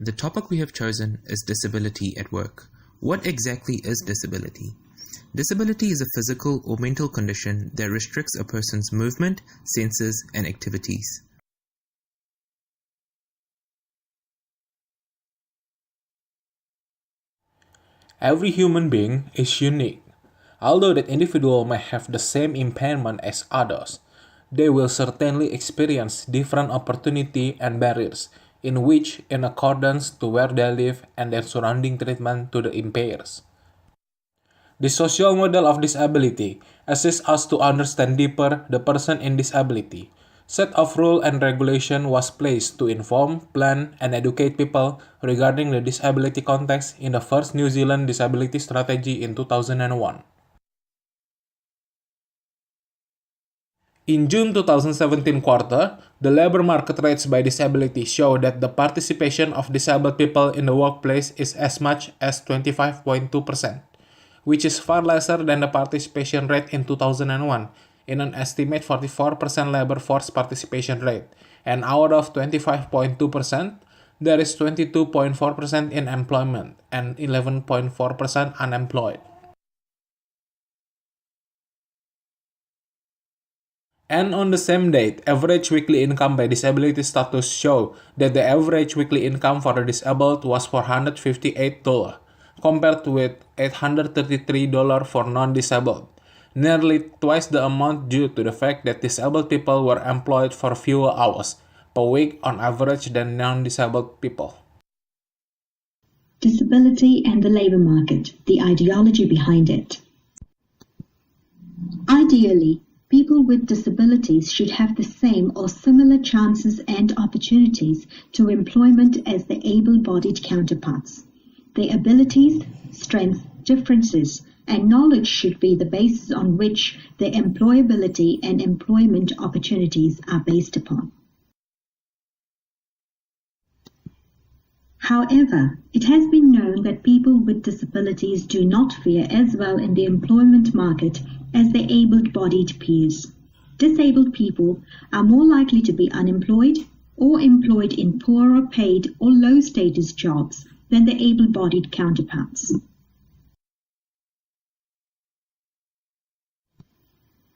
The topic we have chosen is disability at work. What exactly is disability? Disability is a physical or mental condition that restricts a person's movement, senses, and activities. Every human being is unique. Although that individual may have the same impairment as others, they will certainly experience different opportunity and barriers in which in accordance to where they live and their surrounding treatment to the impairs. The social model of disability assists us to understand deeper the person in disability. Set of rule and regulation was placed to inform, plan, and educate people regarding the disability context in the first New Zealand disability strategy in 2001. In June 2017 quarter, the labor market rates by disability show that the participation of disabled people in the workplace is as much as 25.2%, which is far lesser than the participation rate in 2001, in an estimate 44% labor force participation rate, and out of 25.2%, there is 22.4% in employment and 11.4% unemployed. And on the same date, average weekly income by disability status show that the average weekly income for the disabled was $458, compared with $833 for non-disabled, nearly twice the amount due to the fact that disabled people were employed for fewer hours per week on average than non-disabled people. Disability and the labor market, the ideology behind it. Ideally, people with disabilities should have the same or similar chances and opportunities to employment as their able-bodied counterparts. Their abilities, strengths, differences, and knowledge should be the basis on which their employability and employment opportunities are based upon. However, it has been known that people with disabilities do not fare as well in the employment market as their able-bodied peers. Disabled people are more likely to be unemployed or employed in poorer paid or low-status jobs than their able-bodied counterparts.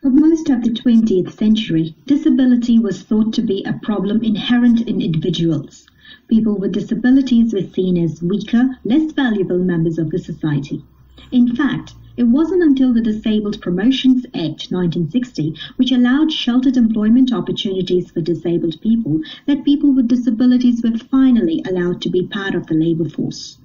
For most of the 20th century, disability was thought to be a problem inherent in individuals. People with disabilities were seen as weaker, less valuable members of the society. In fact, it wasn't until the Disabled Promotions Act 1960, which allowed sheltered employment opportunities for disabled people, that people with disabilities were finally allowed to be part of the labor force.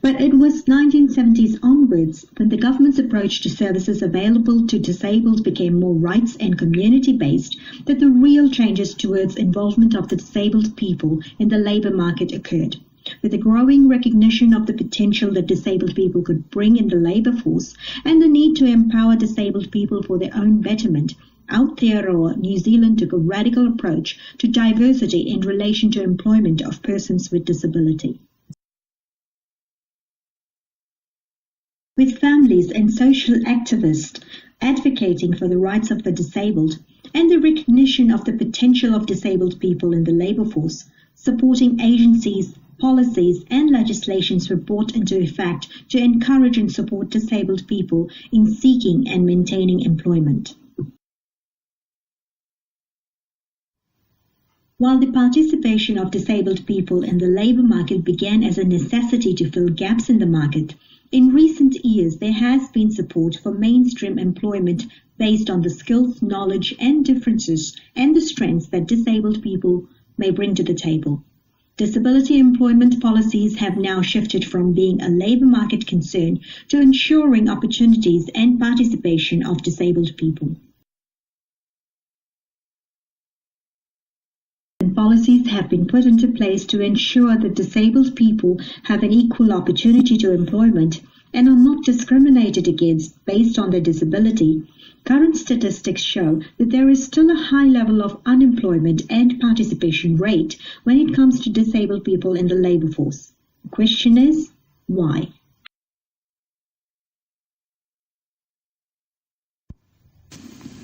But it was 1970s onwards when the government's approach to services available to disabled became more rights and community-based that the real changes towards involvement of the disabled people in the labor market occurred. With a growing recognition of the potential that disabled people could bring in the labor force and the need to empower disabled people for their own betterment, Aotearoa New Zealand took a radical approach to diversity in relation to employment of persons with disability. With families and social activists advocating for the rights of the disabled and the recognition of the potential of disabled people in the labor force, supporting agencies, policies and legislations were brought into effect to encourage and support disabled people in seeking and maintaining employment. While the participation of disabled people in the labor market began as a necessity to fill gaps in the market, in recent years there has been support for mainstream employment based on the skills, knowledge and differences and the strengths that disabled people may bring to the table. Disability employment policies have now shifted from being a labor market concern to ensuring opportunities and participation of disabled people. Policies have been put into place to ensure that disabled people have an equal opportunity to employment and are not discriminated against based on their disability. Current statistics show that there is still a high level of unemployment and participation rate when it comes to disabled people in the labor force. The question is, why?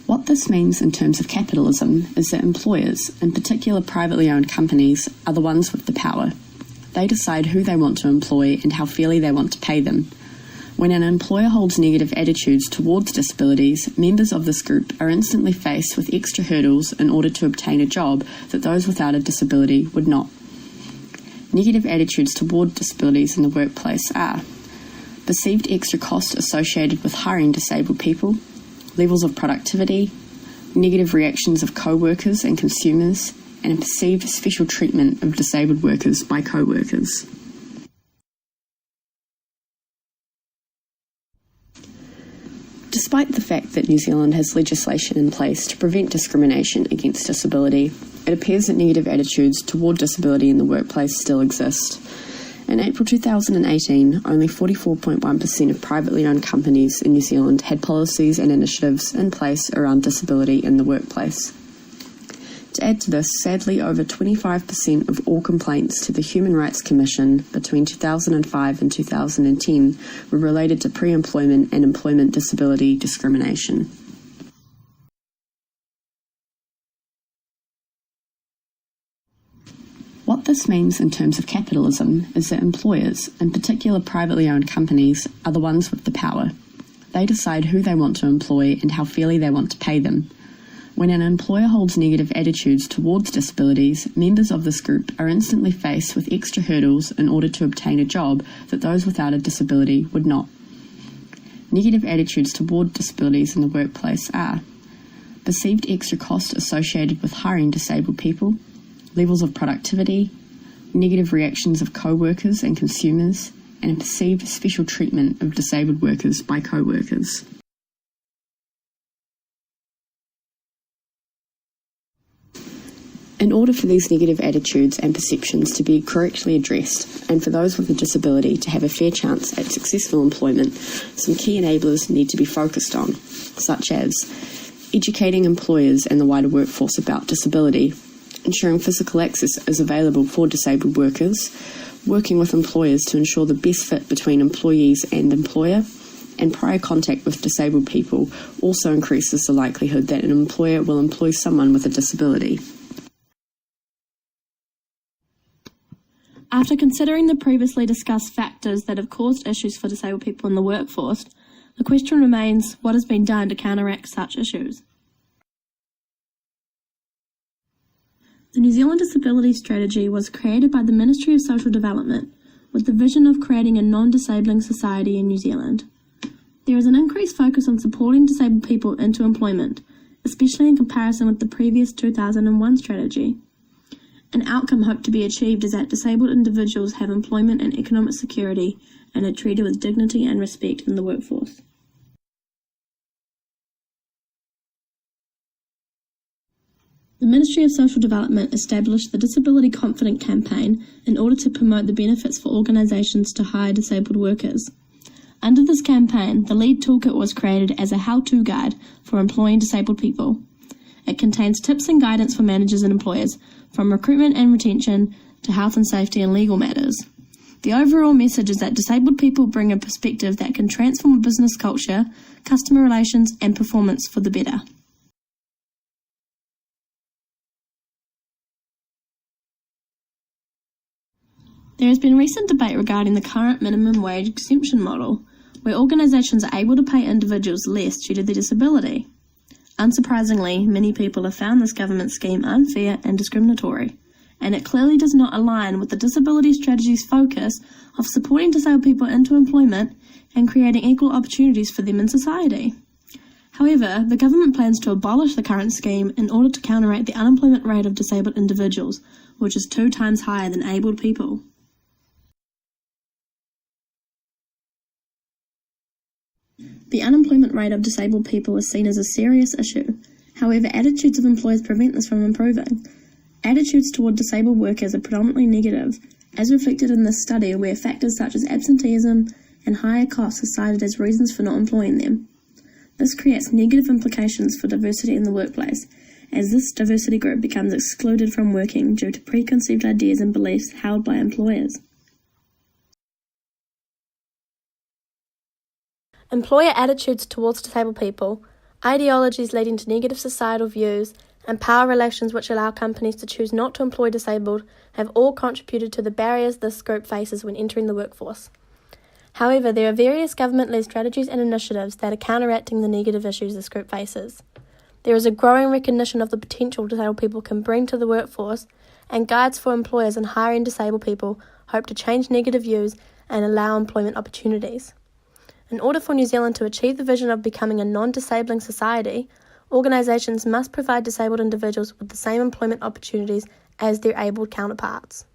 What this means in terms of capitalism is that employers, in particular privately owned companies, are the ones with the power. They decide who they want to employ and how fairly they want to pay them. When an employer holds negative attitudes towards disabilities, members of this group are instantly faced with extra hurdles in order to obtain a job that those without a disability would not. Negative attitudes toward disabilities in the workplace are perceived extra costs associated with hiring disabled people, levels of productivity, negative reactions of co-workers and consumers, and a perceived special treatment of disabled workers by co-workers. Despite the fact that New Zealand has legislation in place to prevent discrimination against disability, it appears that negative attitudes toward disability in the workplace still exist. In April 2018, only 44.1% of privately owned companies in New Zealand had policies and initiatives in place around disability in the workplace. To add to this, sadly over 25% of all complaints to the Human Rights Commission between 2005 and 2010 were related to pre-employment and employment disability discrimination. What this means in terms of capitalism is that employers, in particular privately owned companies, are the ones with the power. They decide who they want to employ and how fairly they want to pay them. When an employer holds negative attitudes towards disabilities, members of this group are instantly faced with extra hurdles in order to obtain a job that those without a disability would not. Negative attitudes toward disabilities in the workplace are perceived extra costs associated with hiring disabled people, levels of productivity, negative reactions of co-workers and consumers, and a perceived special treatment of disabled workers by co-workers. In order for these negative attitudes and perceptions to be correctly addressed, and for those with a disability to have a fair chance at successful employment, some key enablers need to be focused on, such as educating employers and the wider workforce about disability, ensuring physical access is available for disabled workers, working with employers to ensure the best fit between employees and employer, and prior contact with disabled people also increases the likelihood that an employer will employ someone with a disability. After considering the previously discussed factors that have caused issues for disabled people in the workforce, the question remains, what has been done to counteract such issues? The New Zealand Disability Strategy was created by the Ministry of Social Development with the vision of creating a non-disabling society in New Zealand. There is an increased focus on supporting disabled people into employment, especially in comparison with the previous 2001 strategy. An outcome hoped to be achieved is that disabled individuals have employment and economic security and are treated with dignity and respect in the workforce. The Ministry of Social Development established the Disability Confident campaign in order to promote the benefits for organisations to hire disabled workers. Under this campaign, the lead toolkit was created as a how-to guide for employing disabled people. It contains tips and guidance for managers and employers, from recruitment and retention to health and safety and legal matters. The overall message is that disabled people bring a perspective that can transform a business culture, customer relations, and performance for the better. There has been recent debate regarding the current minimum wage exemption model, where organisations are able to pay individuals less due to their disability. Unsurprisingly, many people have found this government scheme unfair and discriminatory, and it clearly does not align with the disability strategy's focus of supporting disabled people into employment and creating equal opportunities for them in society. However, the government plans to abolish the current scheme in order to counteract the unemployment rate of disabled individuals, which is 2 times higher than abled people. The unemployment rate of disabled people is seen as a serious issue. However, attitudes of employers prevent this from improving. Attitudes toward disabled workers are predominantly negative, as reflected in this study where factors such as absenteeism and higher costs are cited as reasons for not employing them. This creates negative implications for diversity in the workplace, as this diversity group becomes excluded from working due to preconceived ideas and beliefs held by employers. Employer attitudes towards disabled people Ideologies leading to negative societal views and power relations which allow companies to choose not to employ disabled have all contributed to the barriers this group faces when entering the workforce. However, there are various government-led strategies and initiatives that are counteracting the negative issues this group faces. There is a growing recognition of the potential disabled people can bring to the workforce, and guides for employers in hiring disabled people hope to change negative views and allow employment opportunities. In order for New Zealand to achieve the vision of becoming a non-disabling society, organisations must provide disabled individuals with the same employment opportunities as their abled counterparts.